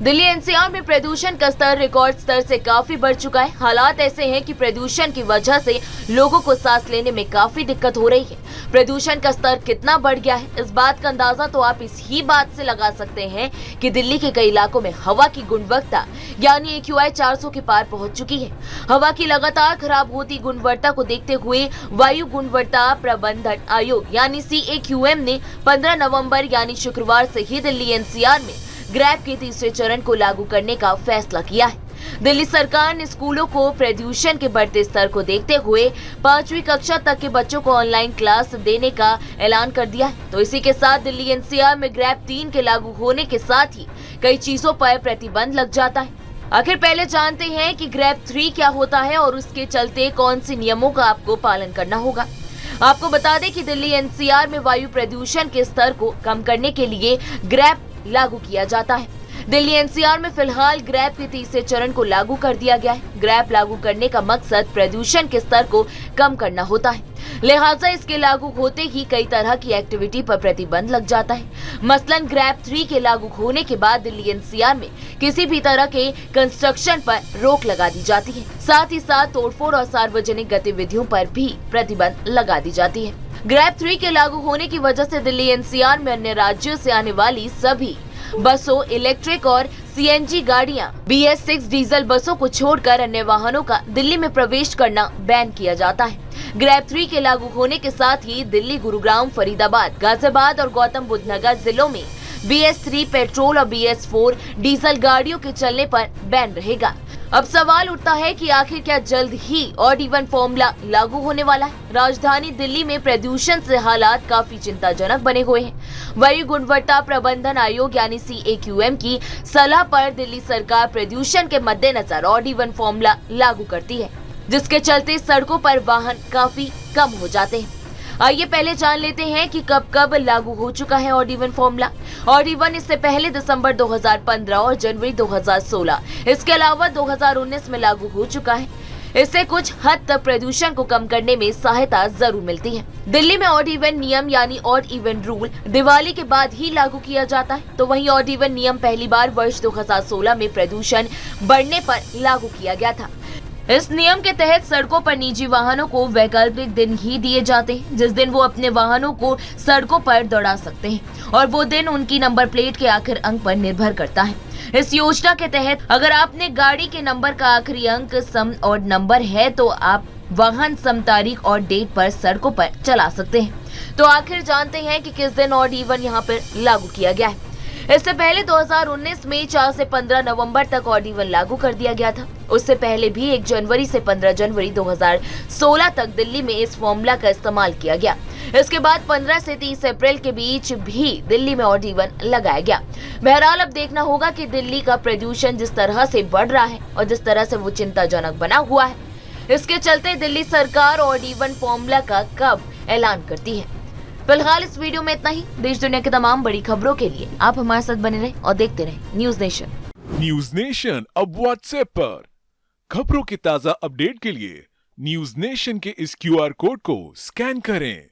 Delhi NCR में प्रदूषण का स्तर रिकॉर्ड स्तर से काफी बढ़ चुका है। हालात ऐसे हैं कि प्रदूषण की वजह से लोगों को सांस लेने में काफी दिक्कत हो रही है। प्रदूषण का स्तर कितना बढ़ गया है, इस बात का अंदाजा तो आप इस ही बात से लगा सकते हैं कि दिल्ली के कई इलाकों में हवा की गुणवत्ता यानी AQI 400 के पार पहुंच चुकी है। हवा की लगातार खराब होती गुणवत्ता को देखते हुए वायु गुणवत्ता प्रबंधन आयोग यानी CAQM ने 15 नवम्बर यानी शुक्रवार से ही दिल्ली एनसीआर में ग्रैब के तीसरे चरण को लागू करने का फैसला किया है। दिल्ली सरकार ने स्कूलों को प्रदूषण के बढ़ते स्तर को देखते हुए 5वीं कक्षा तक के बच्चों को ऑनलाइन क्लास देने का ऐलान कर दिया है। तो इसी के साथ दिल्ली एनसीआर में ग्रैब 3 के लागू होने के साथ ही कई चीजों पर प्रतिबंध लग जाता है। आखिर पहले जानते हैं कि ग्रैब 3 क्या होता है और उसके चलते कौन से नियमों का आपको पालन करना होगा। आपको बता दें कि दिल्ली एनसीआर में वायु प्रदूषण के स्तर को कम करने के लिए ग्रैब लागू किया जाता है। दिल्ली एनसीआर में फिलहाल ग्रैब के तीसरे चरण को लागू कर दिया गया है। ग्रैब लागू करने का मकसद प्रदूषण के स्तर को कम करना होता है, लिहाजा इसके लागू होते ही कई तरह की एक्टिविटी पर प्रतिबंध लग जाता है। मसलन ग्रैब 3 के लागू होने के बाद दिल्ली एनसीआर में किसी भी तरह के कंस्ट्रक्शन पर रोक लगा दी जाती है। साथ ही साथ तोड़फोड़ और सार्वजनिक गतिविधियों पर भी प्रतिबंध लगा दी जाती है। ग्रैब 3 के लागू होने की वजह से दिल्ली एनसीआर में अन्य राज्यों से आने वाली सभी बसों, इलेक्ट्रिक और CNG गाड़ियां, BS6 डीजल बसों को छोड़कर अन्य वाहनों का दिल्ली में प्रवेश करना बैन किया जाता है। ग्रैब 3 के लागू होने के साथ ही दिल्ली, गुरुग्राम, फरीदाबाद, गाजियाबाद और गौतम बुद्ध नगर जिलों में BS3 पेट्रोल और BS4 डीजल गाड़ियों के चलने पर बैन रहेगा। अब सवाल उठता है कि आखिर क्या जल्द ही ऑड इवन फॉर्मूला लागू होने वाला है। राजधानी दिल्ली में प्रदूषण से हालात काफी चिंताजनक बने हुए हैं। वायु गुणवत्ता प्रबंधन आयोग यानी CAQM की सलाह पर दिल्ली सरकार प्रदूषण के मद्देनजर ऑड इवन फॉर्मूला लागू करती है, जिसके चलते सड़कों पर वाहन काफी कम हो जाते हैं। आइए पहले जान लेते हैं कि कब कब लागू हो चुका है odd even formula. Odd even इससे पहले दिसंबर 2015 और जनवरी 2016, इसके अलावा 2019 में लागू हो चुका है। इससे कुछ हद तक प्रदूषण को कम करने में सहायता जरूर मिलती है। दिल्ली में ऑड इवन नियम यानी ऑड इवन रूल दिवाली के बाद ही लागू किया जाता है। तो वहीं ऑड इवन नियम पहली बार वर्ष 2016 में प्रदूषण बढ़ने पर लागू किया गया था। इस नियम के तहत सड़कों पर निजी वाहनों को वैकल्पिक दिन ही दिए जाते हैं, जिस दिन वो अपने वाहनों को सड़कों पर दौड़ा सकते हैं, और वो दिन उनकी नंबर प्लेट के आखिर अंक पर निर्भर करता है। इस योजना के तहत अगर आपने गाड़ी के नंबर का आखिरी अंक सम ऑड नंबर है तो आप वाहन सम तारीख और डेट पर सड़कों पर चला सकते हैं। तो आखिर जानते हैं कि किस दिन ऑड इवन यहाँ पर लागू किया गया है। इससे पहले 2019 में 4 से 15 नवंबर तक ऑड इवन लागू कर दिया गया था। उससे पहले भी 1 जनवरी से 15 जनवरी 2016 तक दिल्ली में इस फॉर्मूला का इस्तेमाल किया गया। इसके बाद 15 से 30 अप्रैल के बीच भी दिल्ली में ऑड इवन लगाया गया। बहरहाल अब देखना होगा कि दिल्ली का प्रदूषण जिस तरह से बढ़ रहा है और जिस तरह से वो चिंताजनक बना हुआ है, इसके चलते दिल्ली सरकार ऑड इवन फॉर्मूला का कब ऐलान करती है। फिलहाल इस वीडियो में इतना ही। देश दुनिया की तमाम बड़ी खबरों के लिए आप हमारे साथ बने रहें और देखते रहें न्यूज नेशन। न्यूज नेशन अब व्हाट्सएप पर खबरों की ताजा अपडेट के लिए न्यूज नेशन के इस QR कोड को स्कैन करें।